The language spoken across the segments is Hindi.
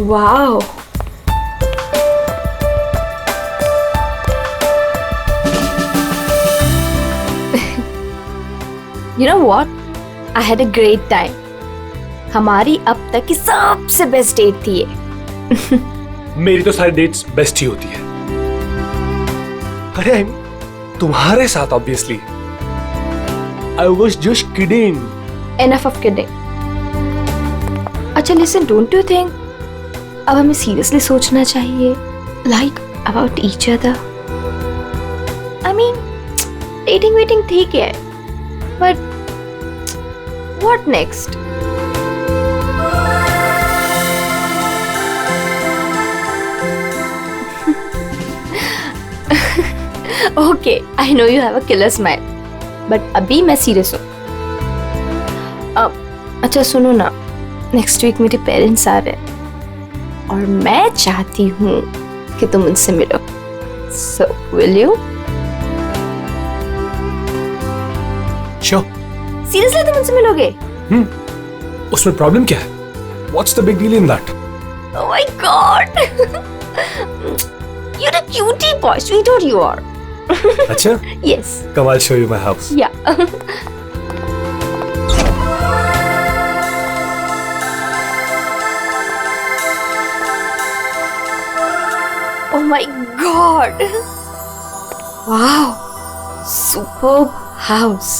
Wow. You know what? I had a great time. हमारी अब तक की सबसे बेस्ट डेट थी ये. मेरी तो सारी डेट्स बेस्ट ही होती है. अरे तुम्हारे साथ obviously. I was just kidding. Enough of kidding. अच्छा listen, don't you think अब हमें सीरियसली सोचना चाहिए like about each other? I mean, dating ठीक है, but what next? Okay, I know you have a killer smile, but अभी मैं सीरियस हूँ. अच्छा सुनो ना, नेक्स्ट वीक मेरे पेरेंट्स आ रहे हैं और मैं चाहती हूँ कि तुम उनसे मिलो. So will you? Sure. Seriously तुम उनसे मिलोगे? उसमें प्रॉब्लम क्या है? What's the big deal in that? Oh my God! You're a cutie boy, sweetheart you are. अच्छा? Yes. Come, I'll show you my house. Yeah. Oh my God! Wow! Superb house.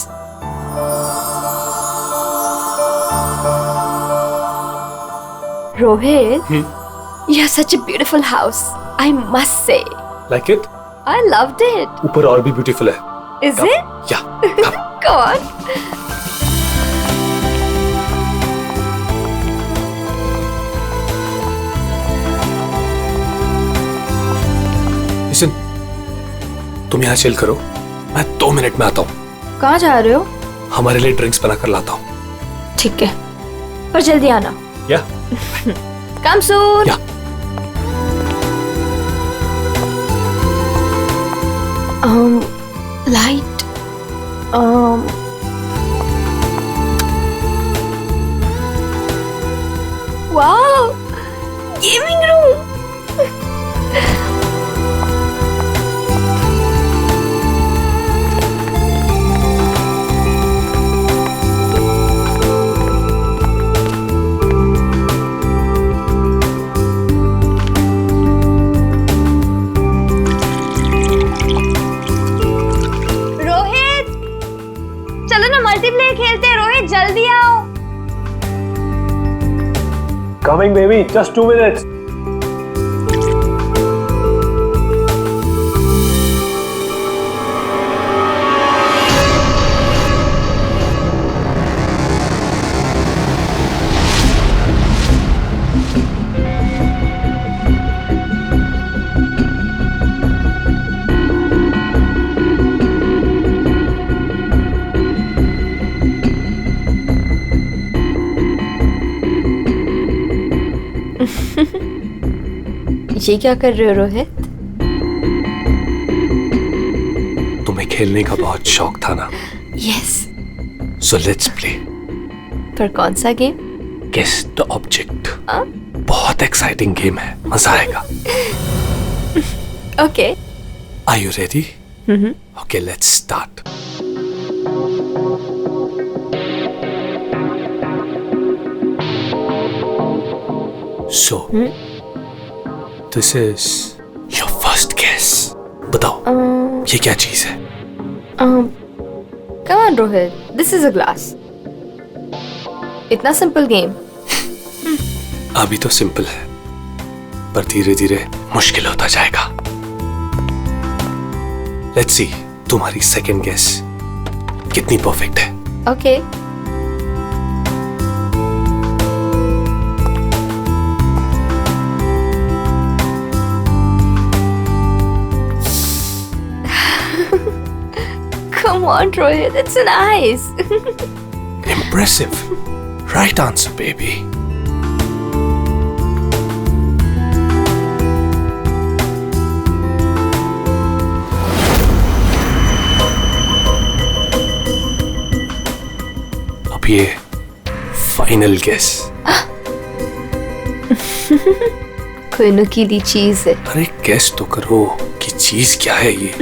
Rohit, you have such a beautiful house. I must say. Like it? I loved it. ऊपर और भी beautiful है. Is it? Yeah. Come. Go on. Listen, तुम यहाँ चिल करो. मैं 2 मिनट में आता हूँ. कहाँ जा रहे हो? हमारे लिए ड्रिंक्स बना कर लाता हूँ. ठीक है, पर जल्दी आना. Yeah. Come soon. Yeah. Light. Wow, gaming room. Rohit, चलो ना मल्टीप्लेयर खेलते हैं. रोहित जल्दी आओ. Coming, baby. Just 2 minutes. ये क्या कर रहे हो रोहित? तुम्हें खेलने का बहुत शौक था ना? यस. So let's play. पर कौन सा गेम? Guess the object. बहुत एक्साइटिंग गेम है. मजा आएगा. Okay. Are you ready? Okay, let's start. So, this is your first guess. बताओ, ये क्या चीज है? Come on Rohit, this is a glass. इतना सिंपल गेम. अभी तो सिंपल है, पर धीरे धीरे मुश्किल होता जाएगा. Let's see, तुम्हारी सेकंड गेस कितनी परफेक्ट है. Okay. Come on, Rohit, it's nice. Impressive. Right answer, baby. अब ये फाइनल गेस. कोई नुकीली चीज है। अरे गेस तो करो कि चीज क्या है ये।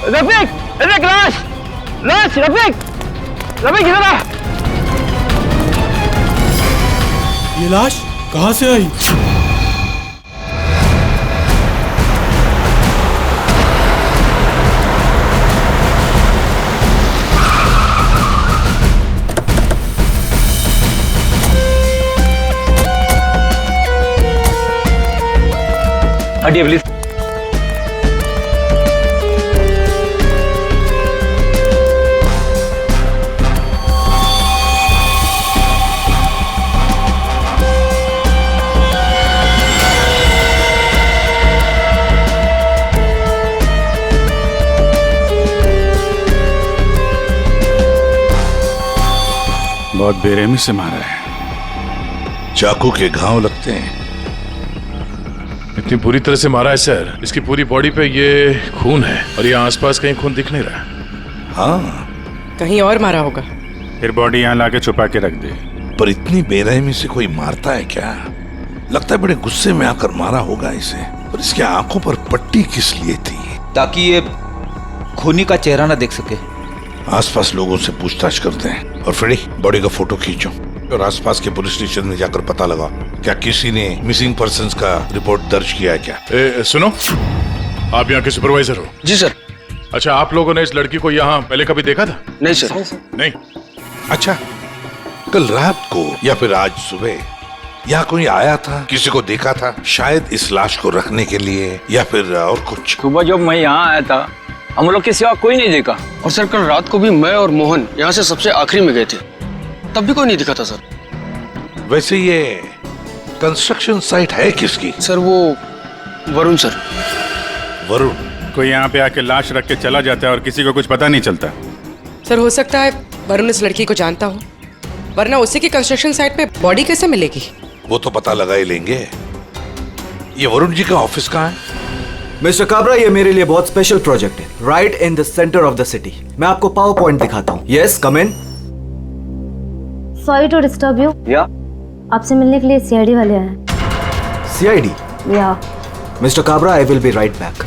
रफीक, रफीक लाश, लाश, रफीक, रफीक इधर आ। ये लाश कहाँ से आई? हटिए प्लीज। बहुत बेरहमी से मारा है। चाकू के घाव लगते हैं। इतनी बुरी तरह से मारा है सर, इसकी पूरी बॉडी पे ये खून है और ये आसपास कहीं खून दिख नहीं रहा। हाँ, कहीं और मारा होगा। फिर बॉडी यहाँ लाके छुपा के रख दे। पर इतनी बेरहमी से कोई मारता है क्या? लगता है बड़े गुस्से में आकर मारा होगा इसे। पर इसके आंखों पर पट्टी किस लिए थी? ताकि ये खूनी का चेहरा ना देख सके। आसपास लोगों से पूछताछ करते हैं। और फ्रेडी, बॉडी का फोटो खींचो और आसपास के पुलिस स्टेशन में जाकर पता लगाओ क्या किसी ने मिसिंग पर्संस का रिपोर्ट दर्ज किया है क्या? सुनो, आप यहाँ के सुपरवाइजर हो? जी सर। अच्छा, आप लोगों ने इस लड़की को यहाँ पहले कभी देखा था? नहीं सर। नहीं। अच्छा, कल रात को या फिर आज सुबह यहाँ कोई आया था? किसी को देखा था? शायद इस लाश को रखने के लिए या फिर और कुछ? सुबह जब मैं यहाँ आया था हम लोग के सिवा कोई नहीं देखा। और सर कल रात को भी मैं और मोहन यहाँ से सबसे आखिरी में गए थे, तब भी कोई नहीं दिखा था सर। वैसे ये कंस्ट्रक्शन साइट है किसकी? सर वो वरुण सर। वरुण? कोई यहाँ पे आके लाश रख के चला जाता है और किसी को कुछ पता नहीं चलता। सर हो सकता है वरुण इस लड़की को जानता हो, वरना उसी की कंस्ट्रक्शन साइट पे बॉडी कैसे मिलेगी? वो तो पता लगा ही लेंगे। ये वरुण जी का ऑफिस कहाँ है? मिस्टर काबरा, ये मेरे लिए बहुत स्पेशल प्रोजेक्ट है, right in the centre of the city. मैं आपको पावर पॉइंट दिखाता हूँ। Yes, come in. Sorry to disturb you. या आपसे मिलने के लिए सीआईडी वाले आए हैं। सीआईडी? या mister Kabra, I will be right back.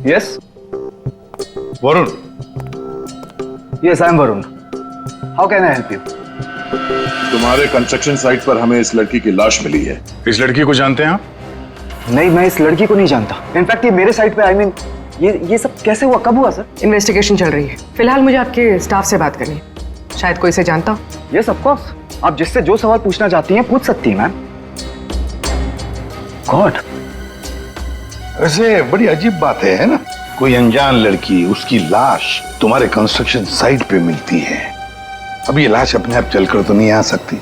Yes Varun? Yes I am Varun. How can I help you? तुम्हारे कंस्ट्रक्शन साइट पर हमें इस लड़की की लाश मिली है। इस लड़की को जानते हैं आप? नहीं, मैं इस लड़की को नहीं जानता। इनफैक्ट ये मेरे साइट पे, आई मीन ये सब कैसे हुआ, कब हुआ सर? इन्वेस्टिगेशन चल रही है। फिलहाल मुझे आपके स्टाफ से बात करनी है, शायद कोई इसे जानता हो। यस ऑफ कोर्स, आप जिससे जो सवाल पूछना चाहती हैं पूछ सकती हैं मैम। गॉड, वैसे बड़ी अजीब बात है ना? कोई अनजान लड़की, उसकी लाश तुम्हारे कंस्ट्रक्शन साइट पे मिलती है। अब ये लाश अपने आप चलकर तो नहीं आ सकती।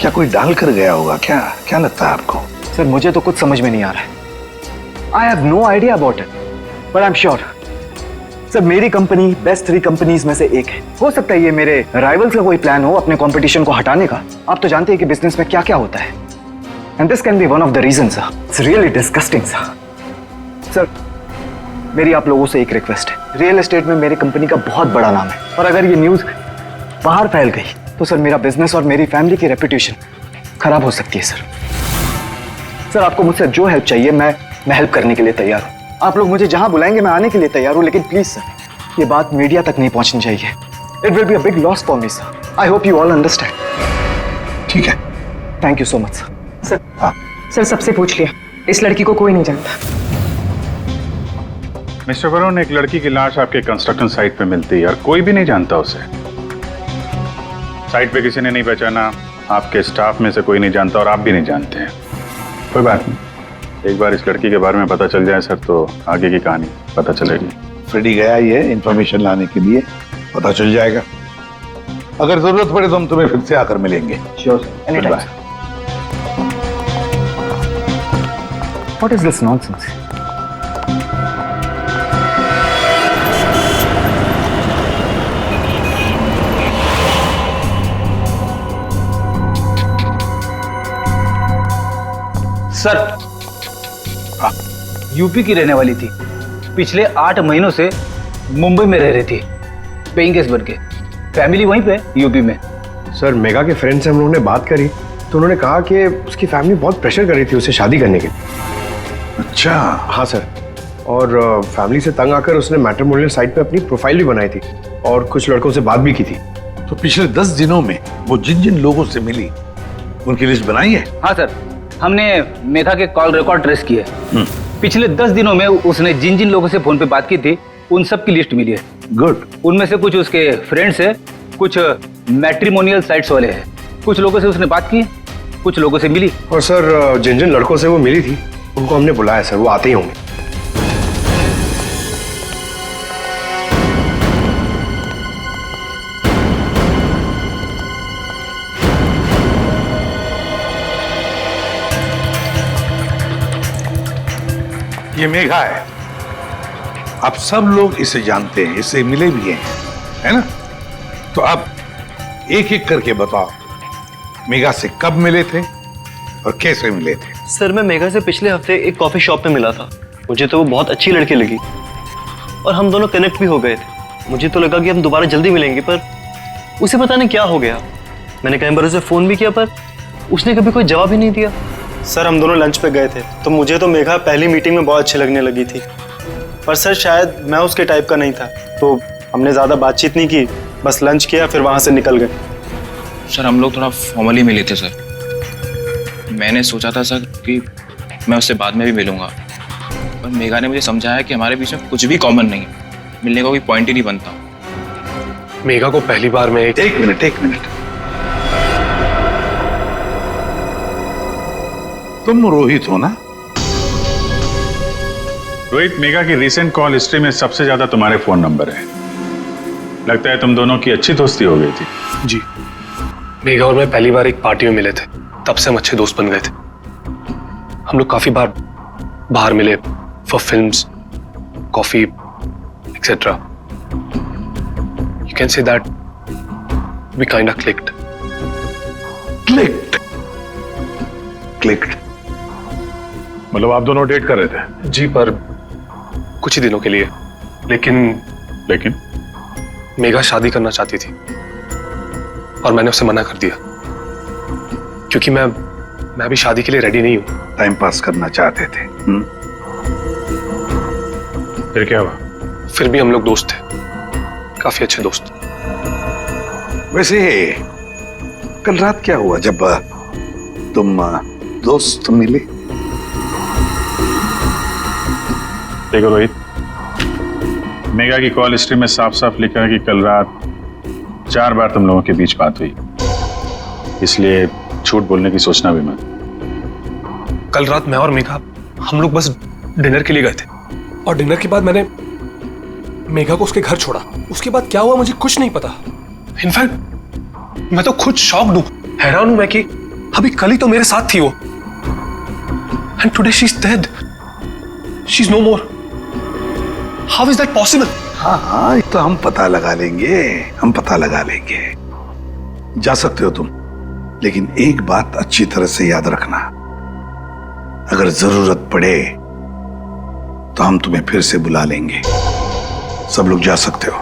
क्या कोई डाल कर गया होगा? क्या क्या लगता है आपको? सर मुझे तो कुछ समझ में नहीं आ रहा है। I have no idea about it, but I am sure sir मेरी कंपनी बेस्ट 3 कंपनीज में से एक है। हो सकता है ये मेरे राइवल्स का कोई प्लान हो अपने कंपटीशन को हटाने का। आप तो जानते हैं कि बिजनेस में क्या क्या होता है, and this can be one of the reason sir. It's really disgusting sir. मेरी आप लोगों से एक रिक्वेस्ट है, रियल एस्टेट में मेरी कंपनी का बहुत बड़ा नाम है, और अगर ये न्यूज बाहर फैल गई तो सर मेरा बिजनेस और मेरी फैमिली की रेपुटेशन खराब हो सकती है सर। आपको मुझसे जो हेल्प चाहिए मैं हेल्प करने के लिए तैयार हूँ। आप लोग मुझे जहां बुलाएंगे मैं आने के लिए तैयार हूँ, लेकिन प्लीज सर ये बात मीडिया तक नहीं पहुंचनी चाहिए। It will be a big loss for me sir. I hope you all understand. ठीक है, thank you so much sir. Sir सबसे पूछ लिया, इस लड़की को कोई नहीं जानता। मिस्टर वरुण, एक लड़की की लाश आपके कंस्ट्रक्शन साइट पे मिलती है और कोई भी नहीं जानता उसे। साइट पे किसी ने नहीं पहचाना, आपके स्टाफ में से कोई नहीं जानता और आप भी नहीं जानते हैं। कोई बात नहीं, एक बार इस लड़की के बारे में पता चल जाए सर तो आगे की कहानी पता चलेगी। फ्रेडी गया ही है इंफॉर्मेशन लाने के लिए, पता चल जाएगा। अगर जरूरत पड़े तो हम तुम्हें फिर से आकर मिलेंगे। Sure, any time. What is this nonsense? Sir, UP की रहने वाली थी, पिछले 8 महीनों से मुंबई में रह रही थी, पेइंग गेस्ट बन के। फैमिली वहीं पे यूपी में। सर, मेगा के फ्रेंड से हम लोगों ने बात करी तो उन्होंने कहा कि उसकी फैमिली बहुत प्रेशर कर रही थी उसे शादी करने के। अच्छा। हाँ सर, और फैमिली से तंग आकर उसने मैट्रिमोनियल साइट पे अपनी प्रोफाइल भी बनाई थी और कुछ लड़कों से बात भी की थी। तो पिछले 10 दिनों में वो जिन जिन लोगों से मिली उनकी लिस्ट बनाई है? हाँ सर, हमने मेघा के कॉल रिकॉर्ड ट्रेस किए। पिछले 10 दिनों में उसने जिन जिन लोगों से फोन पे बात की थी उन सब की लिस्ट मिली है। गुड। उनमें से कुछ उसके फ्रेंड्स है, कुछ मैट्रिमोनियल साइट्स वाले हैं। कुछ लोगों से उसने बात की, कुछ लोगों से मिली। और सर, जिन जिन लड़कों से वो मिली थी उनको हमने बुलाया सर, वो आते ही होंगे। ये मेघा है, आप सब लोग इसे जानते हैं, इससे मिले भी हैं, है ना? तो आप एक एक करके बताओ, मेघा से कब मिले थे और कैसे मिले थे? सर, मैं मेघा से पिछले हफ्ते एक कॉफी शॉप में मिला था। मुझे तो वो बहुत अच्छी लड़की लगी और हम दोनों कनेक्ट भी हो गए थे। मुझे तो लगा कि हम दोबारा जल्दी मिलेंगे, पर उसे पता नहीं क्या हो गया। मैंने कई बार उसे फोन भी किया पर उसने कभी कोई जवाब ही नहीं दिया। सर, हम दोनों लंच पे गए थे तो मुझे तो मेघा पहली मीटिंग में बहुत अच्छी लगने लगी थी, पर सर शायद मैं उसके टाइप का नहीं था, तो हमने ज़्यादा बातचीत नहीं की, बस लंच किया फिर वहाँ से निकल गए। सर, हम लोग थोड़ा फॉर्मली मिले थे सर। मैंने सोचा था सर कि मैं उससे बाद में भी मिलूंगा, पर मेघा ने मुझे समझाया कि हमारे बीच में कुछ भी कॉमन नहीं है, मिलने का कोई पॉइंट ही नहीं बनता। मेघा को पहली बार में एक मिनट। तुम रोहित हो ना? रोहित, मेघा की रिसेंट कॉल हिस्ट्री में सबसे ज्यादा तुम्हारे फोन नंबर है। लगता है तुम दोनों की अच्छी दोस्ती हो गई थी। जी, मेघा और मैं पहली बार एक पार्टी में मिले थे, तब से हम अच्छे दोस्त बन गए थे। हम लोग काफी बार बाहर मिले for films, coffee etcetera. You can say that we kind of clicked. मतलब आप दोनों डेट कर रहे थे? जी, पर कुछ ही दिनों के लिए। लेकिन मेघा शादी करना चाहती थी और मैंने उसे मना कर दिया क्योंकि मैं अभी शादी के लिए रेडी नहीं हूं। टाइम पास करना चाहते थे। फिर क्या हुआ? फिर भी हम लोग दोस्त थे, काफी अच्छे दोस्त। वैसे कल रात क्या हुआ जब तुम दोस्त मिले? देखो रोहित, मेघा की कॉल हिस्ट्री में साफ साफ लिखा है कि कल रात 4 बार तुम लोगों के बीच बात हुई, इसलिए झूठ बोलने की सोचना भी मत। कल रात मैं और मेघा हम लोग बस डिनर के लिए गए थे और डिनर के बाद मैंने मेघा को उसके घर छोड़ा। उसके बाद क्या हुआ मुझे कुछ नहीं पता। इनफैक्ट मैं तो खुद शॉक्ड हूं, हैरान हूं मैं कि अभी कल ही तो मेरे साथ थी वो, and today she is dead, she is no more. How is that possible? हाँ, तो हम पता लगा लेंगे, जा सकते हो तुम, लेकिन एक बात अच्छी तरह से याद रखना, अगर जरूरत पड़े तो हम तुम्हें फिर से बुला लेंगे। सब लोग जा सकते हो।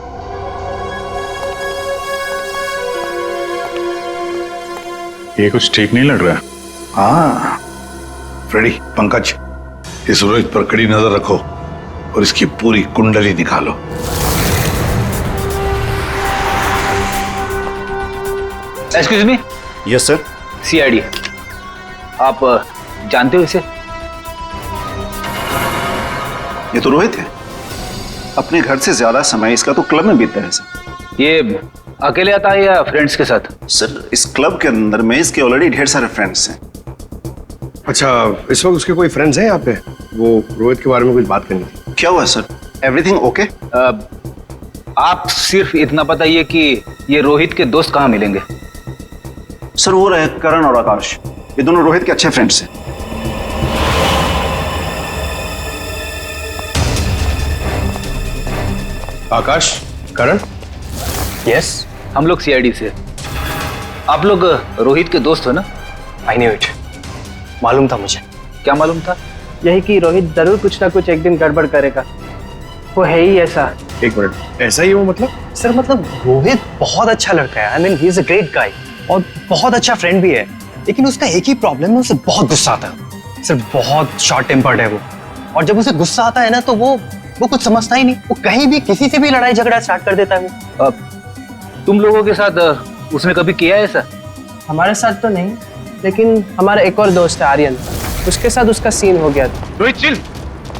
ये कुछ ठीक नहीं लग रहा। हाँ फ्रेडी, पंकज, इस रोहित पर कड़ी नजर रखो और इसकी पूरी कुंडली निकालो। Excuse me. Yes sir. CID, आप जानते हो इसे? ये तो रोहित है, अपने घर से ज्यादा समय इसका तो क्लब में बीतता है सर। ये अकेले आता है या फ्रेंड्स के साथ? सर इस क्लब के अंदर में इसके ऑलरेडी ढेर सारे फ्रेंड्स हैं। अच्छा, इस वक्त उसके कोई फ्रेंड्स हैं यहाँ पे? वो रोहित के बारे में कुछ बात करनी थी। क्या हुआ सर? Everything okay? आप सिर्फ इतना बताइए कि ये रोहित के दोस्त कहाँ मिलेंगे? सर वो रहे करण और आकाश, ये दोनों रोहित के अच्छे फ्रेंड्स हैं। आकाश, करण? यस, हम लोग सीआईडी से। आप लोग रोहित के दोस्त हो ना? आई न्यू इट, मालूम था मुझे। क्या मालूम था? यही कि रोहित जरूर कुछ ना कुछ एक दिन गड़बड़ करेगा, वो है ही ऐसा। एक मिनट, ऐसा ही हो मतलब? सर मतलब रोहित बहुत अच्छा लड़का है, I mean he is a great guy और बहुत अच्छा फ्रेंड भी है, लेकिन उसका एक ही प्रॉब्लम है, उसे बहुत गुस्सा आता है। सर बहुत शॉर्ट टेम्पर्ड है वो, और जब उसे गुस्सा आता है ना तो वो कुछ समझता ही नहीं, वो कहीं भी किसी से भी लड़ाई झगड़ा स्टार्ट कर देता है वो। तुम लोगों के साथ उसने कभी किया है ऐसा? हमारे साथ तो नहीं, लेकिन हमारा एक और दोस्त है आर्यन, उसके साथ उसका सीन हो गया था। रोहित चिल,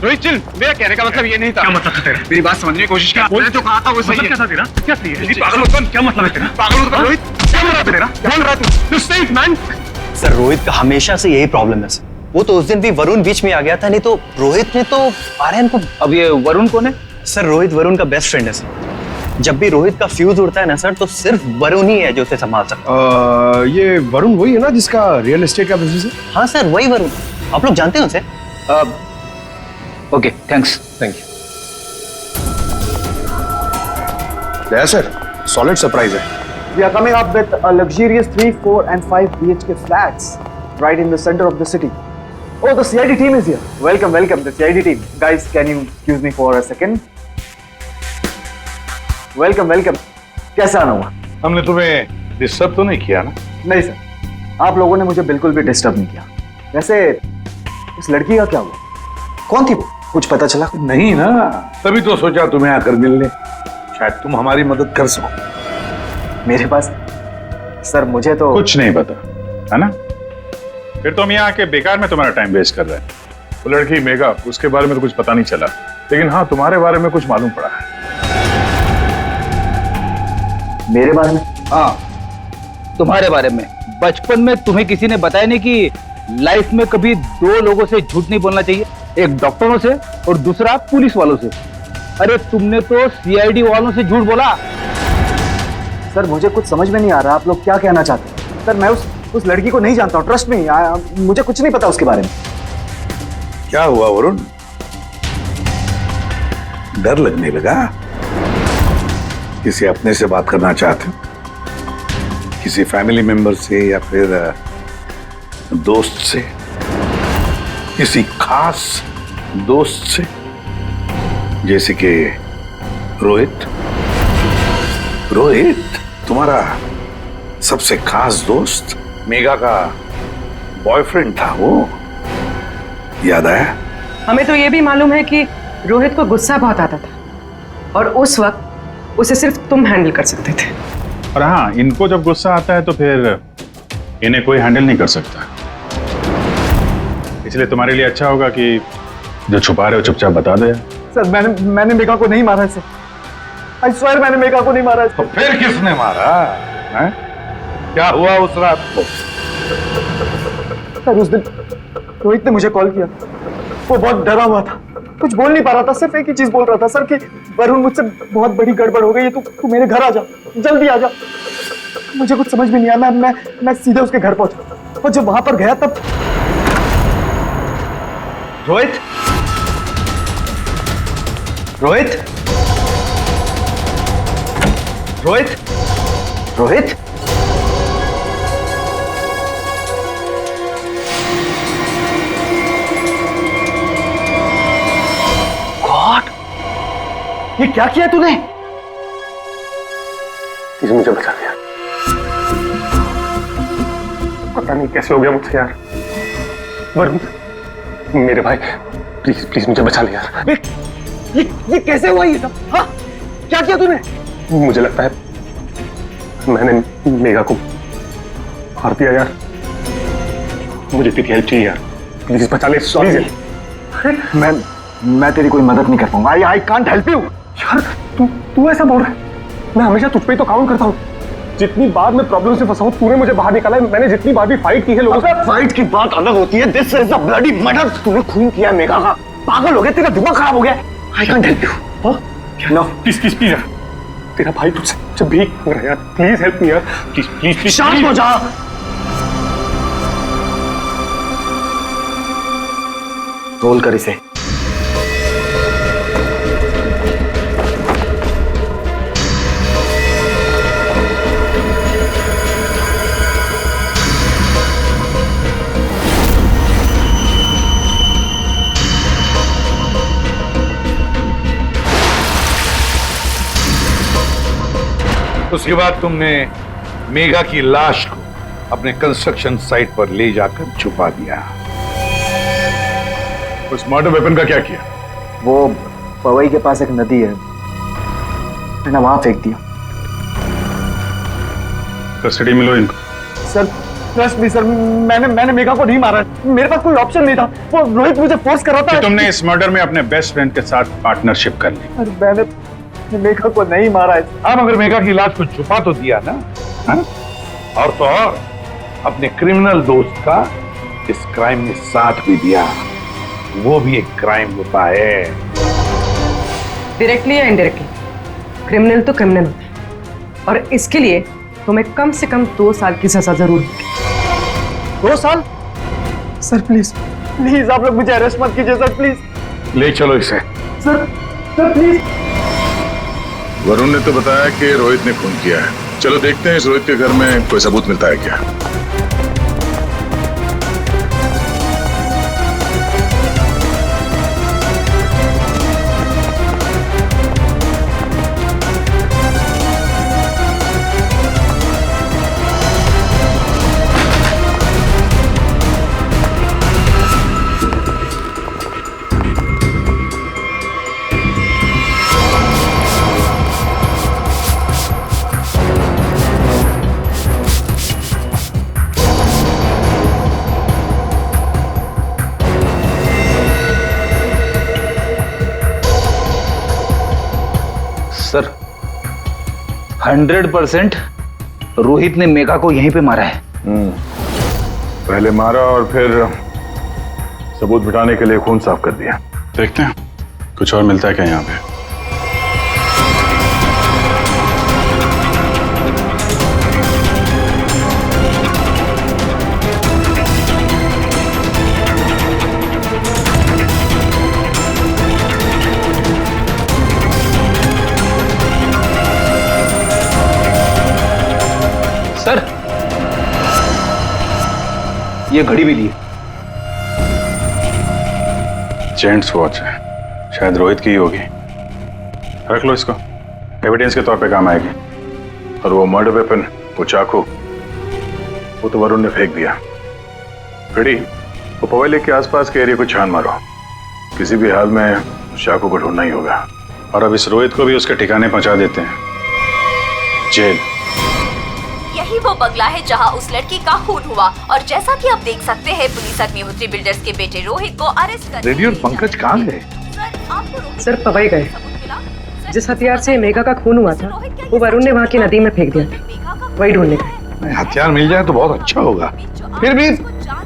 रोहित चिल, मेरा कहने का मतलब ये नहीं था। क्या मतलब था तेरा? मेरी बात समझने की कोशिश कर। मैंने जो कहा था वो सही है। क्या था तेरा? क्या सही है? पागल मत बन। क्या मतलब है तेरा? पागल मत बन रोहित। क्या मतलब है तेरा? बोल रहा तू? Stay man. सर रोहित का हमेशा से यही प्रॉब्लम है सर। वो तो उस दिन भी वरुण बीच में आ गया था, नहीं तो रोहित ने तो आर्यन को। अब ये वरुण कौन है? सर रोहित वरुण का बेस्ट फ्रेंड है सर। जब भी रोहित का फ्यूज उड़ता है ना सर, तो सिर्फ वरुण ही है जो उसे संभाल सकता है। ये वरुण वही है ना जिसका रियल एस्टेट का बिजनेस है? हाँ सर वही वरुण, आप लोग जानते हैं उसे? Okay thanks. Thank you. Yes sir, solid surprise है। We are coming up with a luxurious 3, 4 and 5 BHK flats right in the center of the city. Oh, the CID team is here. Welcome, welcome, the CID team. Guys, can you excuse me for a second? Welcome, welcome. कैसा आना हुआ? हमने तुम्हें डिस्टर्ब तो नहीं किया ना? नहीं सर, आप लोगों ने मुझे बिल्कुल भी डिस्टर्ब नहीं किया। वैसे इस लड़की का क्या हुआ? कौन थी वो? कुछ पता चला? नहीं ना, तभी तो सोचा तुम्हें आकर मिलने, शायद तुम हमारी मदद कर सको। मेरे पास सर मुझे तो कुछ नहीं पता है ना? फिर तो हम यहाँ आके बेकार में तुम्हारा टाइम वेस्ट कर रहे हैं। वो लड़की मेघा, उसके बारे में तो कुछ पता नहीं चला, लेकिन हाँ तुम्हारे बारे में कुछ मालूम पड़ा है। मेरे बारे में? हाँ तुम्हारे बारे में। बचपन में तुम्हें किसी ने बताया नहीं कि लाइफ में कभी दो लोगों से झूठ नहीं बोलना चाहिए, एक डॉक्टरों से और दूसरा पुलिस वालों से। अरे तुमने तो सीआईडी वालों से झूठ बोला। सर मुझे कुछ समझ में नहीं आ रहा आप लोग क्या कहना चाहते हैं। सर मैं उस लड़की को नहीं जानता हूँ, ट्रस्ट मी, मुझे कुछ नहीं पता उसके बारे में। क्या हुआ वरुण? डर लगने लगा? किसी अपने से बात करना चाहते हो? किसी फैमिली मेंबर से या फिर दोस्त से? किसी खास दोस्त से जैसे कि रोहित? रोहित तुम्हारा सबसे खास दोस्त मेघा का बॉयफ्रेंड था वो, याद आया? हमें तो ये भी मालूम है कि रोहित को गुस्सा बहुत आता था और उस वक्त उसे सिर्फ तुम हैंडल कर सकते थे। और हाँ, इनको जब गुस्सा आता है तो फिर इन्हें कोई हैंडल नहीं कर सकता, इसलिए तुम्हारे लिए अच्छा होगा कि जो छुपा रहे हो चुपचाप बता दो। सर मैंने मेघा को नहीं मारा इसे। आई स्वेयर मैंने मेघा को नहीं मारा। तो फिर किसने मारा है? क्या हुआ उस रात को? सर उस दिन रोहित ने मुझे कॉल किया, वो बहुत डरा हुआ था, कुछ बोल नहीं पा रहा था, सिर्फ एक ही चीज बोल रहा था सर कि वरुण मुझसे बहुत बड़ी गड़बड़ हो गई है, तू मेरे घर आ जा, जल्दी आ जा। मुझे कुछ समझ में नहीं आया, मैं सीधे उसके घर पहुंचा और जब वहां पर गया तब रोहित रोहित रोहित रोहित गॉड, ये क्या किया तूने? प्लीज मुझे बचा दिया। पता नहीं कैसे हो गया मुझसे यार। वरुण मेरे भाई, प्लीज प्लीज मुझे बचा ले यार। ये कैसे हुआ ये सब? हाँ क्या किया तूने? मुझे लगता है मैंने मेघा को मार दिया यार। मुझे तेरी हेल्प चाहिए यार, प्लीज बचा ले। सॉरी मैं तेरी कोई मदद नहीं कर पाऊंगा। I can't help you. यार तू ऐसा बोल रहा है? मैं हमेशा तुझ पे ही तो काउंट करता हूँ। जितनी बार मैं प्रॉब्लम से फंसा हूँ तूने मुझे बाहर निकाला है। मैंने जितनी बार भी फाइट की है लोगों से। फाइट की बात अलग होती है। This is a bloody murder. तूने खून किया मेघा का। पागल हो गया, तेरा दिमाग खराब हो गया। I can't help you. No please please please यार, तेरा भाई तुझसे भीख मांग रहा है यार, प्लीज हेल्प मी यार, प्लीज प्लीज प्लीज। शांत हो जा। रोल कर इसे। उसके बाद तुमने मेघा की लाश को अपने कंस्ट्रक्शन साइट पर ले जाकर छुपा दिया। उस मर्डर वेपन का क्या किया? वो पवई के पास एक नदी है, मैंने वहां फेंक दिया। कस्टडी में लो इनको। सर ट्रस्ट मी सर, मैंने मेघा को नहीं मारा। मेरे पास कोई ऑप्शन नहीं था। वो रोहित मुझे फोर्स कर रहा था। तुमने इस मर्डर में अपने बेस्ट फ्रेंड के साथ पार्टनरशिप कर ली। अरे मैंने मेघा को नहीं मारा है। हाँ, मगर मेघा की लाश को छुपा तो दिया ना। हाँ? और तो और अपने क्रिमिनल दोस्त का इस क्राइम में साथ भी दिया। वो भी एक क्राइम होता है। डायरेक्टली या इनडायरेक्टली क्रिमिनल तो क्रिमिनल होता है, और इसके लिए तुम्हें कम से कम 2 साल की सजा जरूर होगी। 2 साल? सर प्लीज प्लीज आप लोग मुझे अरेस्ट मत कीजिए सर, प्लीज। ले चलो इसे। Sir please. वरुण ने तो बताया कि रोहित ने खून किया है। चलो देखते हैं इस रोहित के घर में कोई सबूत मिलता है क्या। सर 100% रोहित ने मेघा को यहीं पे मारा है। पहले मारा और फिर सबूत मिटाने के लिए खून साफ कर दिया। देखते हैं कुछ और मिलता है क्या यहाँ पे। सर ये घड़ी भी ली है। जेंट्स वॉच है, शायद रोहित की ही होगी। रख लो इसको, एविडेंस के तौर पे काम आएगी। और वो मर्डर वेपन, वो चाकू, वो तो वरुण ने फेंक दिया। फिर वो पवई लेक के आसपास के एरिया को छान मारो। किसी भी हाल में उस चाकू को ढूंढना ही होगा। और अब इस रोहित को भी उसके ठिकाने पहुंचा देते हैं, जेल। यही वो बंगला है जहां उस लड़की का खून हुआ, और जैसा कि आप देख सकते हैं पुलिस अग्निहोत्री बिल्डर्स के बेटे रोहित को अरेस्ट कर। रेडी और पंकज कहाँ गए? सर पवई गए। जिस हथियार से मेघा का खून हुआ था वो वरुण ने वहां की नदी में फेंक दिया, वही ढूंढने गए। हथियार मिल जाए तो बहुत अच्छा होगा। फिर भी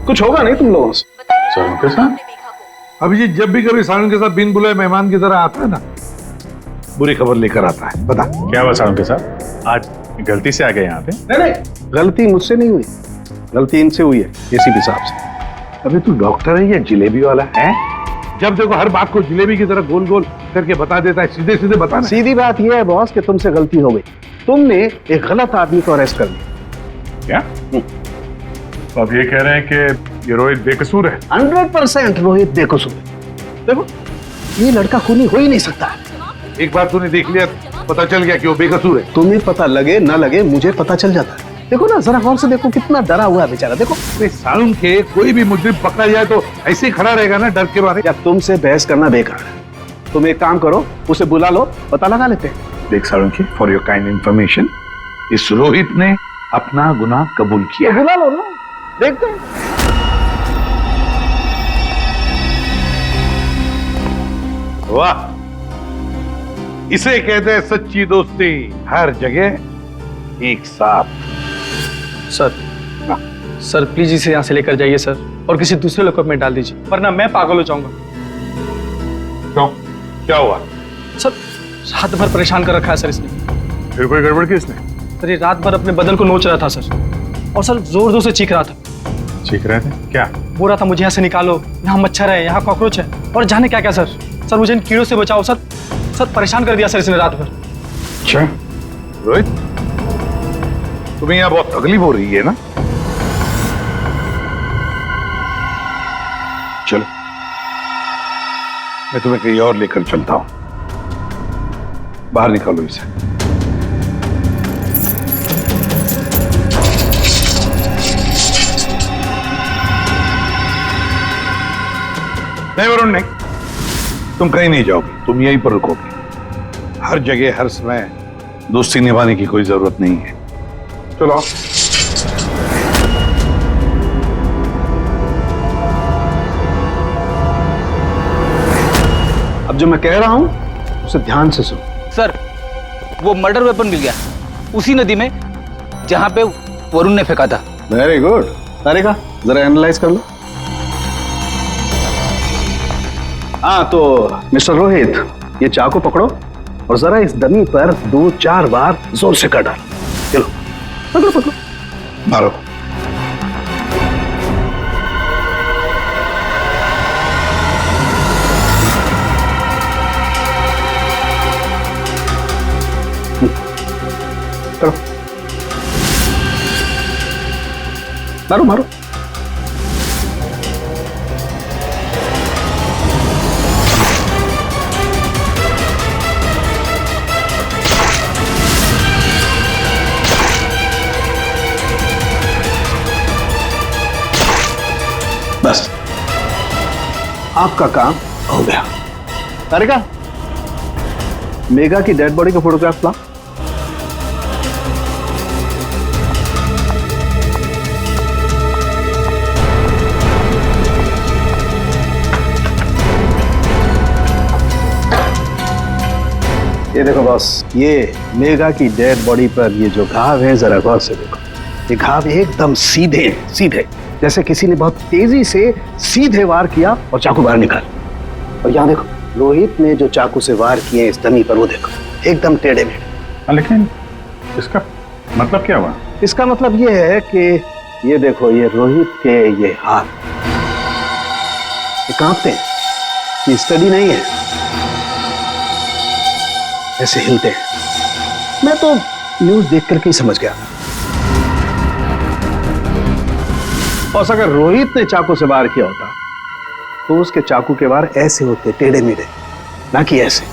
कुछ होगा नहीं तुम लोगों से? सारुण के साथ? अभिजीत जब भी कभी सारुण के साथ बिन बुलाए मेहमान की तरह आता है ना, बुरी खबर लेकर आता है। बता क्या हुआ सारुण के साथ? आज गलती से आ गए यहाँ पे? नहीं, गलती मुझसे नहीं हुई, गलती इनसे हुई है एसीपी साहब से। अबे तू डॉक्टर है या जिलेबी वाला है? जब देखो हर बात को जिलेबी की तरह गोल गोल करके बता देता है। सीधे सीधे बता। सीधी बात यह है बॉस कि तुमसे गलती हो गई। तुमने एक गलत आदमी को अरेस्ट कर लिया। क्या? तो आप ये कह रहे हैं कि ये रोहित बेकसूर है? 100% रोहित बेकसूर है। देखो ये लड़का खूनी हो ही नहीं सकता। एक बार तूने देख लिया, पता चल गया कि वो बेकसूर है। तुम्हें पता लगे ना लगे मुझे पता चल जाता है। देखो ना जरा गौर से देखो, कितना डरा हुआ है बेचारा। देखो सारुण के कोई भी मुजरिम पकड़ा जाए तो ऐसे ही खड़ा रहेगा ना डर के मारे। या तुमसे बहस करना बेकार है। तुम एक काम करो, उसे बुला लो, पता लगा लेते हैं। देख सारुण की, फॉर योर काइंड इंफॉर्मेशन, इस रोहित ने अपना गुनाह कबूल किया। तो बुला लो ना, देखते हैं। वाह, इसे कहते हैं सच्ची दोस्ती, हर जगह एक साथ। सर प्लीज इसे यहाँ से लेकर जाइए सर, और किसी दूसरे लॉकअप में डाल दीजिए, वरना मैं पागल हो जाऊंगा। क्यों, क्या हुआ? सर रात भर परेशान कर रखा है सर इसने। फिर कोई गड़बड़ की इसने? सर ये रात भर अपने बदन को नोच रहा था सर, और सर जोर जोर से चीख रहा था। चीख रहे थे क्या? बोल रहा था मुझे यहाँ से निकालो, यहाँ मच्छर है, यहाँ कॉकरोच है, और जाने क्या क्या सर। सर मुझे इन कीड़ों से बचाओ सर। सर परेशान कर दिया सर इसने रात भर। अच्छा रोहित, तुम्हें यहाँ बहुत तकलीफ हो रही है ना? चलो मैं तुम्हें कहीं और लेकर चलता हूं। बाहर निकालो इसे। नहीं वरुण नहीं, तुम कहीं नहीं जाओगे, तुम यहीं पर रुकोगे। हर जगह हर समय दोस्ती निभाने की कोई जरूरत नहीं है। चलो अब जो मैं कह रहा हूं उसे ध्यान से सुनो। सर वो मर्डर वेपन मिल गया उसी नदी में जहां पे वरुण ने फेंका था। Very good. अरे का जरा एनालाइज कर लो। हाँ तो मिस्टर रोहित, ये चाकू पकड़ो और जरा इस डमी पर 2-4 बार जोर से कर डालो। चलो पकड़ो पकड़ो, मारो। मारो मारो। बस आपका काम हो गया। तारिका, मेघा की डेड बॉडी का फोटोग्राफ ला। ये देखो बॉस, ये मेघा की डेड बॉडी पर ये जो घाव है जरा गौर से देखो। ये घाव एकदम सीधे सीधे, जैसे किसी ने बहुत तेजी से सीधे वार किया और चाकू बाहर निकाल। और यहाँ देखो, रोहित ने जो चाकू से वार किए इस डमी पर, वो देखो एकदम टेढ़े मेढ़े। लेकिन इसका मतलब क्या हुआ? इसका मतलब ये है कि ये देखो, ये रोहित के ये हाथ ये कांपते हैं, ये स्टडी नहीं है, ऐसे हिलते हैं। मैं तो न्यूज देख करके ही समझ गया। और अगर रोहित ने चाकू से वार किया होता तो उसके चाकू के वार ऐसे होते, टेढ़े मेढ़े, ना कि ऐसे।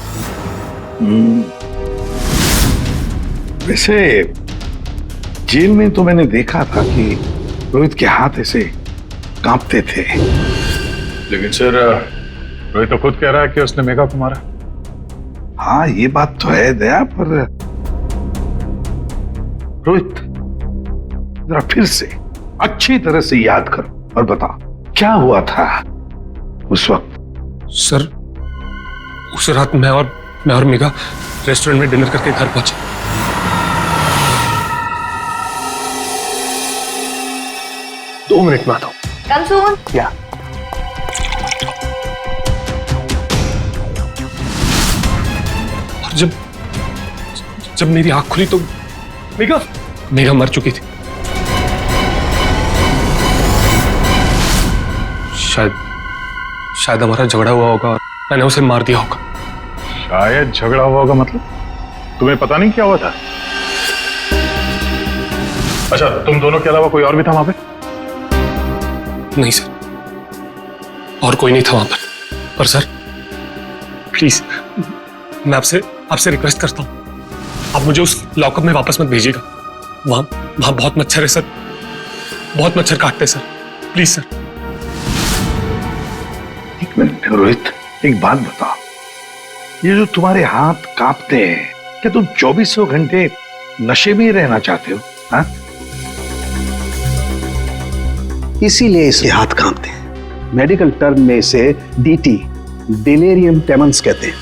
वैसे जेल में तो मैंने देखा था कि रोहित के हाथ ऐसे कांपते थे। लेकिन सर रोहित तो खुद कह रहा है कि उसने मेघा को मारा। हाँ ये बात तो है दया, पर रोहित जरा फिर से अच्छी तरह से याद करो और बताओ क्या हुआ था उस वक्त। सर उस रात मैं और मेघा रेस्टोरेंट में डिनर करके घर पहुंचे। दो मिनट में आता हूं। कम सून। क्या? और जब मेरी आंख खुली तो मेघा मर चुकी थी। शायद हमारा झगड़ा हुआ होगा और मैंने उसे मार दिया होगा। शायद झगड़ा हुआ होगा मतलब? तुम्हें पता नहीं क्या हुआ था? अच्छा, तुम दोनों के अलावा कोई और भी था वहां पे? नहीं सर, और कोई नहीं था वहां पर सर प्लीज मैं आपसे रिक्वेस्ट करता हूं, आप मुझे उस लॉकअप में वापस मत भेजिएगा। वहां बहुत मच्छर है सर, बहुत मच्छर काटते सर, प्लीज सर। एक मिनट रोहित, एक बात बताओ, ये जो तुम्हारे हाथ कांपते हैं, क्या तुम 24 घंटे नशे में ही रहना चाहते हो? हाँ? इसीलिए इसके हाथ कांपते हैं। मेडिकल टर्म में इसे डीटी, डिलेरियम टेमन्स कहते हैं।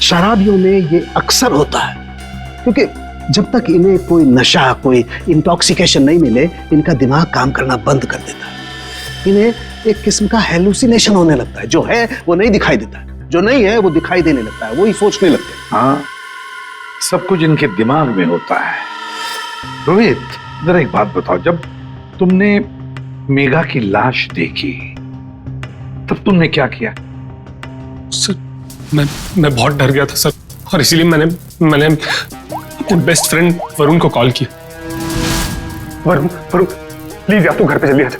शराबियों में ये अक्सर होता है, क्योंकि जब तक इन्हें कोई नशा, कोई इंटॉक्सिकेशन नहीं मिले, इनका दिमाग काम करना बंद कर देता है। इन्हें एक किस्म का हेलुसिनेशन होने लगता है। जो है वो नहीं दिखाई देता है, जो नहीं है वो दिखाई देने लगता है, वही सोचने लगते हैं। हाँ, सब कुछ इनके दिमाग में होता है। रोहित, जरा एक बात बताओ, जब तुमने मेघा की लाश देखी तब तुमने क्या किया? सर, मैं बहुत डर गया था सर, और इसीलिए मैंने अपने बेस्ट फ्रेंड वरुण को कॉल किया। वरुण, प्लीज यार तू घर पे जल्दी आ जा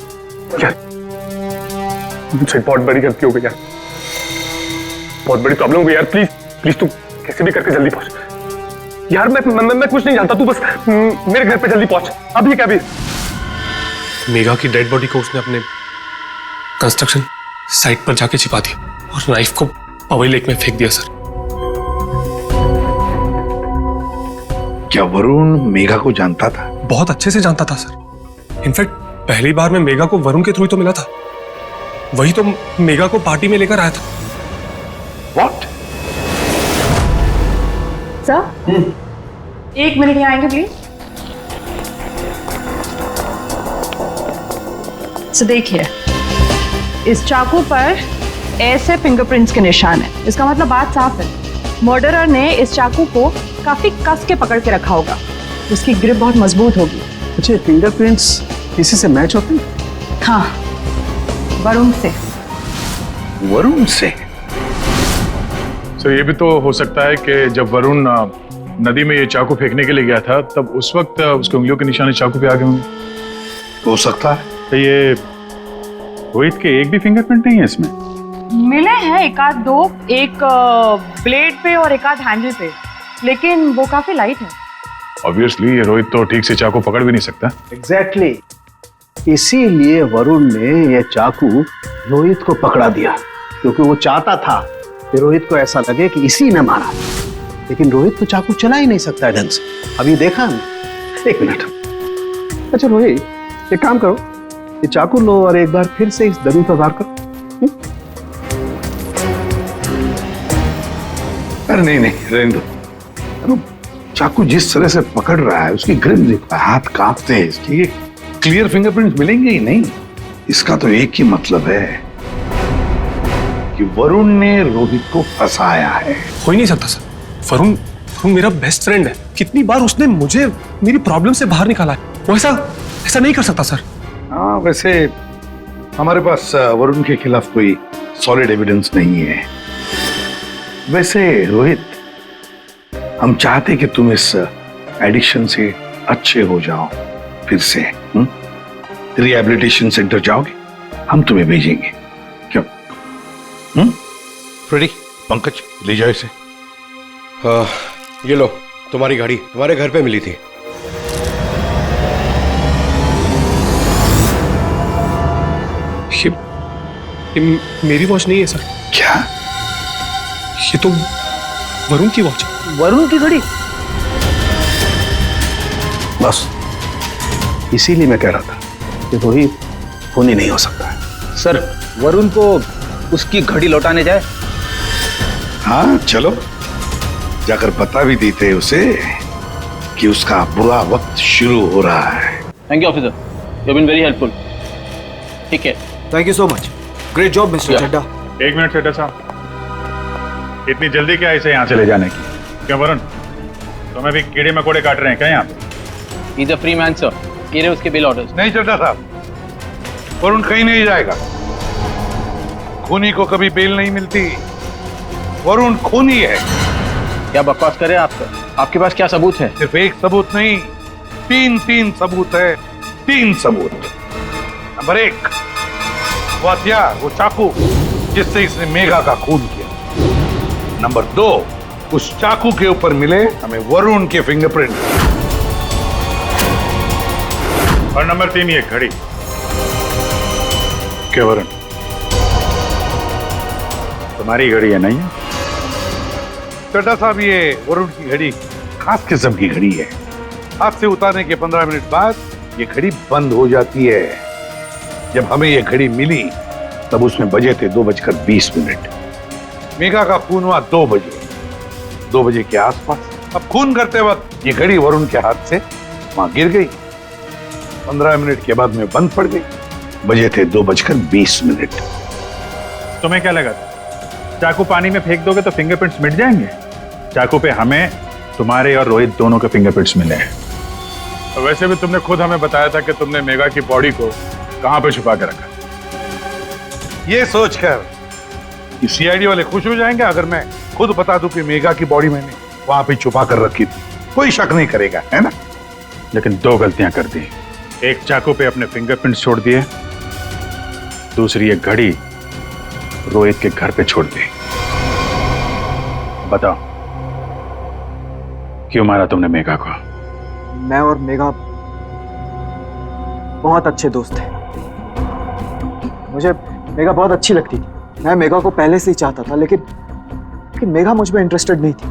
यार, मुझे बहुत बड़ी गलती हो गई यार, बहुत बड़ी प्रॉब्लम हो गई यार। प्लीज तू कैसे भी करके जल्दी पहुंच यार। मैं कुछ नहीं जानता, तू बस मेरे घर पे जल्दी पहुंच, अभी क्या भी। मेघा की डेड बॉडी को उसने अपने कंस्ट्रक्शन साइट पर जाके छिपा दिया और नाइफ को पवई लेक में फेंक दिया सर। क्या वरुण मेघा को जानता था? बहुत अच्छे से जानता था सर। इनफैक्ट पहली बार मैं मेघा को वरुण के थ्रू तो मिला था, वही तो मेघा को पार्टी में लेकर आया था। What? सर, 1 मिनट यहाँ आएंगे प्लीज। तो देखिए, इस चाकू पर ऐसे फिंगरप्रिंट्स के निशान है। इसका मतलब बात साफ है, मर्डरर ने इस चाकू को काफी कस के पकड़ के रखा होगा। उसकी ग्रिप बहुत मजबूत होगी। अच्छा, फिंगरप्रिंट्स किसी से मैच होते हैं? हाँ, वरुण से। वरुण से? सर, ये भी तो हो सकता है कि जब वरुण नदी में ये चाकू फेंकने के लिए गया था, तब उस वक्त उसके उंगलियों के निशान चाकू पे आ गए होंगे। हो सकता है। तो ये रोहित के एक भी फिंगरप्रिंट नहीं है इसमें? मिले हैं एक आध दो, एक ब्लेड पे और एक आध हैंडल पे, लेकिन वो काफी लाइट है। ऑब्वियसली ये रोहित तो ठीक से चाकू पकड़ भी नहीं सकता। एग्जैक्टली, इसीलिए वरुण ने यह चाकू रोहित को पकड़ा दिया, क्योंकि वो चाहता था कि रोहित को ऐसा लगे कि इसी ने मारा। लेकिन रोहित तो चाकू चला ही नहीं सकता ढंग से। अभी देखा ना। 1 मिनट। अच्छा रोहित, एक काम करो, ये चाकू लो और एक बार फिर से इस दरी पर वार करो। अरे नहीं, रहने दो। चाकू जिस तरह से पकड़ रहा है, उसकी ग्रिप देखो, हाथ कांपते हैं इसके, ये क्लियर फिंगरप्रिंट्स मिलेंगे ही नहीं। इसका तो एक ही मतलब है कि वरुण ने रोहित को फंसाया है। हो ही नहीं सकता सर, वरुण मेरा बेस्ट फ्रेंड है। कितनी बार उसने मुझे मेरी प्रॉब्लम से बाहर निकाला है, वो ऐसा नहीं कर सकता सर। हाँ, वैसे हमारे पास वरुण के खिलाफ कोई सॉलिड एविडेंस नहीं है। वैसे रोहित, हम चाहते कि तुम इस एडिक्शन से अच्छे हो जाओ, फिर से रिहैबिलिटेशन सेंटर जाओगे, हम तुम्हें भेजेंगे। क्यों? फ्रेडी, पंकज, ले जाओ इसे। ये लो, तुम्हारी गाड़ी तुम्हारे घर पे मिली थी। ये मेरी वॉच नहीं है सर। क्या? ये तो वरुण की वॉच। वरुण की घड़ी? बस इसीलिए मैं कह रहा था कि रोहित खून ही नहीं हो सकता है। सर, वरुण को उसकी घड़ी लौटाने जाए? हाँ चलो, जाकर बता भी देते उसे कि उसका बुरा वक्त शुरू हो रहा है। Thank you officer, you have been very helpful. ठीक है, thank you so much. Great job mister Chadda. 1 minute Chadda साहब, इतनी जल्दी क्या इसे यहाँ से ले जाने की? क्यों वरुण, तुम्हें भी कीड़े मकोड़े काट रहे हैं क्या यहाँ पे? He's a free man, sir. ये रहे उसके बिल ऑर्डर्स। नहीं चड्डा साहब, वरुण कहीं नहीं जाएगा। खूनी को कभी बेल नहीं मिलती। वरुण खूनी है। क्या बकवास कर रहे हैं आप सर? आपके पास क्या सबूत है? सिर्फ एक सबूत नहीं, तीन सबूत है। 3 सबूत। नंबर 1, वो हथियार, वो चाकू जिससे इसने मेघा का खून किया। नंबर 2, उस चाकू के ऊपर मिले हमें वरुण के फिंगरप्रिंट। और नंबर 3, ये घड़ी। क्या वरुण, तुम्हारी घड़ी है नहीं? चड्डा साहब, ये वरुण की घड़ी खास किस्म की घड़ी है। हाथ से उतारने के 15 मिनट बाद ये घड़ी बंद हो जाती है। जब हमें ये घड़ी मिली तब उसमें बजे थे 2:20। मेघा का खून हुआ 2 बजे। 2 बजे के आसपास। अब खून करते वक्त ये घड़ी वरुण के हाथ से वहां गिर गई। 15 मिनट के बाद में बंद पड़ गई। बजे थे 2:20। तुम्हें क्या लगा चाकू पानी में फेंक दोगे तो फिंगरप्रिंट्स मिट जाएंगे? चाकू पे हमें, तुम्हारे और रोहित दोनों के फिंगरप्रिंट्स मिले हैं। और वैसे भी तुमने खुद हमें बताया था कि तुमने मेघा की बॉडी को कहां पे छुपा के रखा। ये सोचकर कि सीआईडी वाले खुश हो जाएंगे अगर मैं खुद बता दूं कि मेघा की बॉडी मैंने वहां पे छुपा कर रखी थी, कोई शक नहीं करेगा, है ना? लेकिन 2 गलतियां कर दी। एक चाकू पे अपने फिंगरप्रिंट्स छोड़ दिए, दूसरी एक घड़ी रोहित के घर पे छोड़ दी। बताओ क्यों मारा तुमने मेघा को? मैं और मेघा बहुत अच्छे दोस्त थे। मुझे मेघा बहुत अच्छी लगती थी। मैं मेघा को पहले से ही चाहता था, लेकिन मेघा मुझ में इंटरेस्टेड नहीं थी।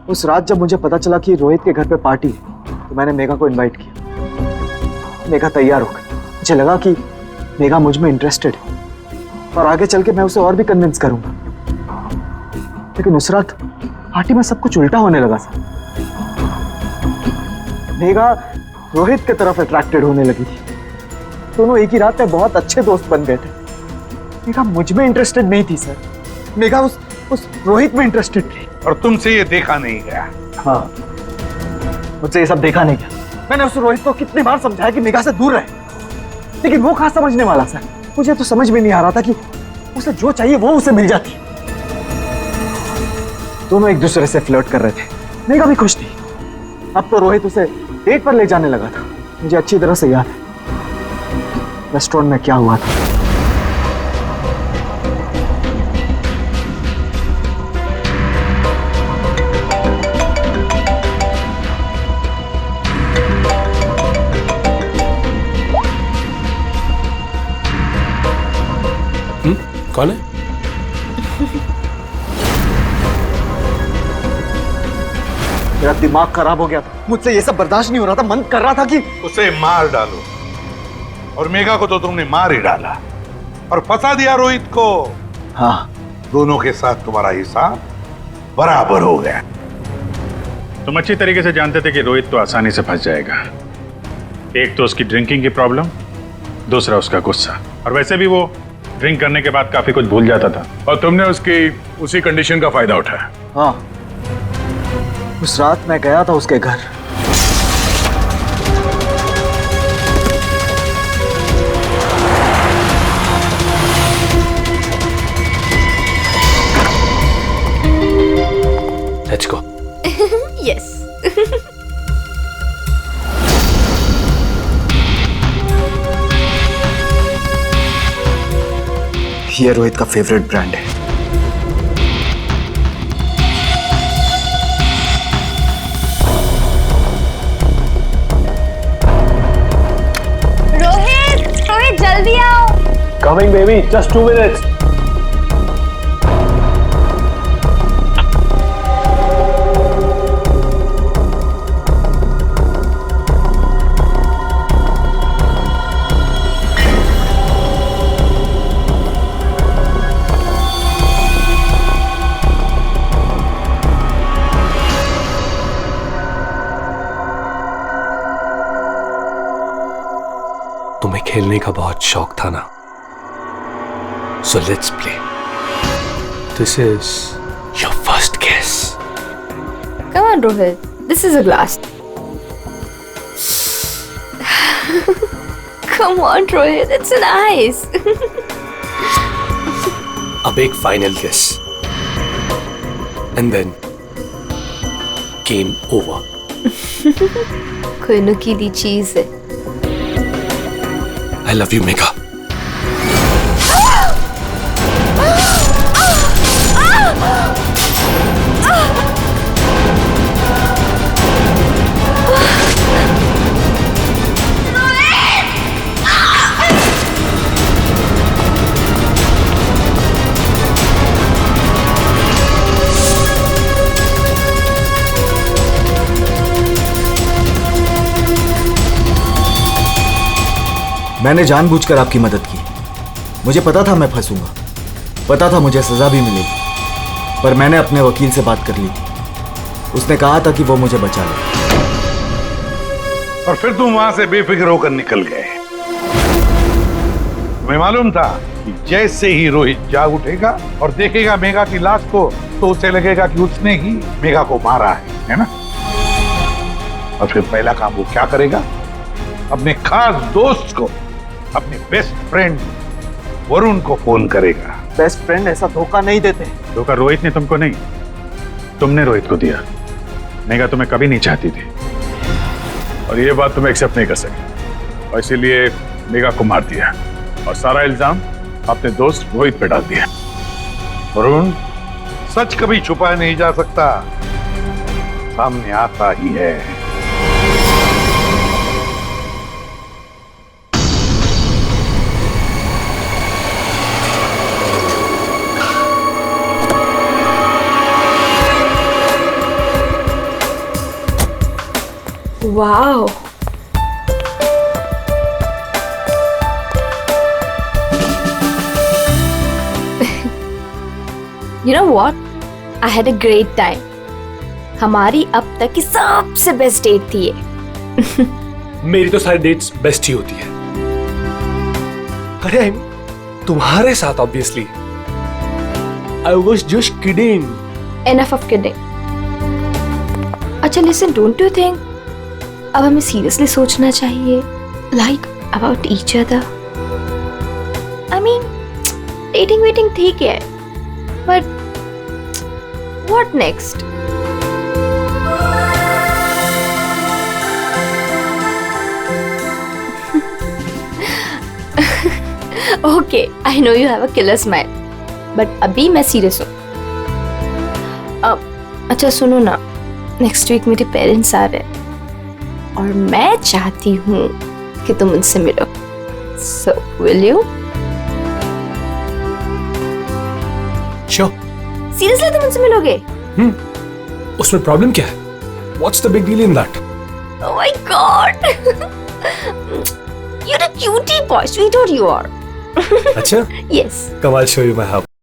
उस रात जब मुझे पता चला कि रोहित के घर पे पार्टी है तो मैंने मेघा को इनवाइट किया। मेघा तैयार हो गई। मुझे लगा कि मेघा मुझ में इंटरेस्टेड है और आगे चल के मैं उसे और भी कन्विंस करूंगा। लेकिन उस रात पार्टी में सब कुछ उल्टा होने लगा सर। मेघा रोहित की तरफ अट्रैक्टेड होने लगी थी। दोनों एक ही रात में बहुत अच्छे दोस्त बन गए थे। मेघा मुझ में इंटरेस्टेड नहीं थी सर। मेघा उस रोहित में इंटरेस्टेड थी। और तुमसे ये देखा नहीं गया? हाँ, मुझसे ये सब देखा नहीं गया। मैंने उस रोहित को कितनी बार समझाया कि मेघा से दूर रहे, लेकिन वो कहाँ समझने वाला सर। मुझे तो समझ में नहीं आ रहा था कि उसे जो चाहिए वो उसे मिल जाती। दोनों एक दूसरे से फ्लर्ट कर रहे थे। मेघा भी खुश थी। अब तो रोहित उसे डेट पर ले जाने लगा था। मुझे अच्छी तरह से याद है रेस्टोरेंट में क्या हुआ था। कौन है? मेरा दिमाग खराब हो गया था। मुझसे ये सब बर्दाश्त नहीं हो रहा था। मन कर रहा था कि उसे मार डालो। और मेघा को तो तुमने मार ही डाला और फंसा दिया रोहित को। हाँ, दोनों के साथ तुम्हारा हिसाब बराबर हो गया। तुम अच्छी तरीके से जानते थे कि रोहित तो आसानी से फंस जाएगा। एक तो उसकी ड्रिंकिंग की प्रॉब्लम, दूसरा उसका गुस्सा। और वैसे भी वो ड्रिंक करने के बाद काफी कुछ भूल जाता था और तुमने उसकी उसी कंडीशन का फायदा उठाया। हाँ, उस रात मैं गया था उसके घर। Let's go. Yes. ये रोहित का फेवरेट ब्रांड है। रोहित जल्दी आओ। Coming baby, just 2 minutes. तुम्हें खेलने का बहुत शौक था ना, so let's play. This is your first kiss. Come on, Rohit. This is a glass. Come on, Rohit. It's nice. अब एक final kiss. And then game over. कोई नुकीली चीज है। I love you, Megha. मैंने जानबूझकर आपकी मदद की। मुझे पता था मैं फंसूंगा, पता था मुझे सजा भी मिलेगी, पर मैंने अपने वकील से बात कर ली थी। उसने कहा था कि वो मुझे बचा ले। और फिर तुम वहां से बेफिक्र होकर निकल गए। तुम्हें मालूम था कि जैसे ही रोहित जाग उठेगा और देखेगा मेघा की लाश को तो उसे लगेगा कि उसने ही मेघा को मारा है ना? और फिर पहला काम वो क्या करेगा? अपने खास दोस्त को, अपने बेस्ट फ्रेंड वरुण को फोन करेगा। बेस्ट फ्रेंड ऐसा धोखा नहीं देते। धोखा रोहित ने तुमको नहीं, तुमने रोहित को दिया। मेघा तुम्हें कभी नहीं चाहती थी और ये बात तुम एक्सेप्ट नहीं कर सके और इसीलिए मेघा को मार दिया और सारा इल्जाम अपने दोस्त रोहित पे डाल दिया। वरुण, सच कभी छुपाया नहीं जा सकता, सामने आता ही है। Wow. You know what? I had a great time. हमारी अब तक की सबसे बेस्ट डेट थी ये। मेरी तो सारी डेट्स बेस्ट ही होती है। अरे तुम्हारे साथ obviously. I was just kidding. Enough of kidding. अच्छा listen, don't you think अब हमें सीरियसली सोचना चाहिए, like about each other? I mean, dating waiting ठीक है, but what next? Okay, I know you have a killer smile, but अभी मैं सीरियस हूँ। अच्छा सुनो ना, नेक्स्ट वीक मेरे पेरेंट्स आ रहे हैं और मैं चाहती हूँ कि तुम उनसे मिलो। So, will you? Sure. Seriously तुम उनसे मिलोगे? उसमें प्रॉब्लम क्या है? What's the big deal in that? Oh my God! You're a cutie boy, sweetheart you are. अच्छा? Yes. Come, I'll show you my house.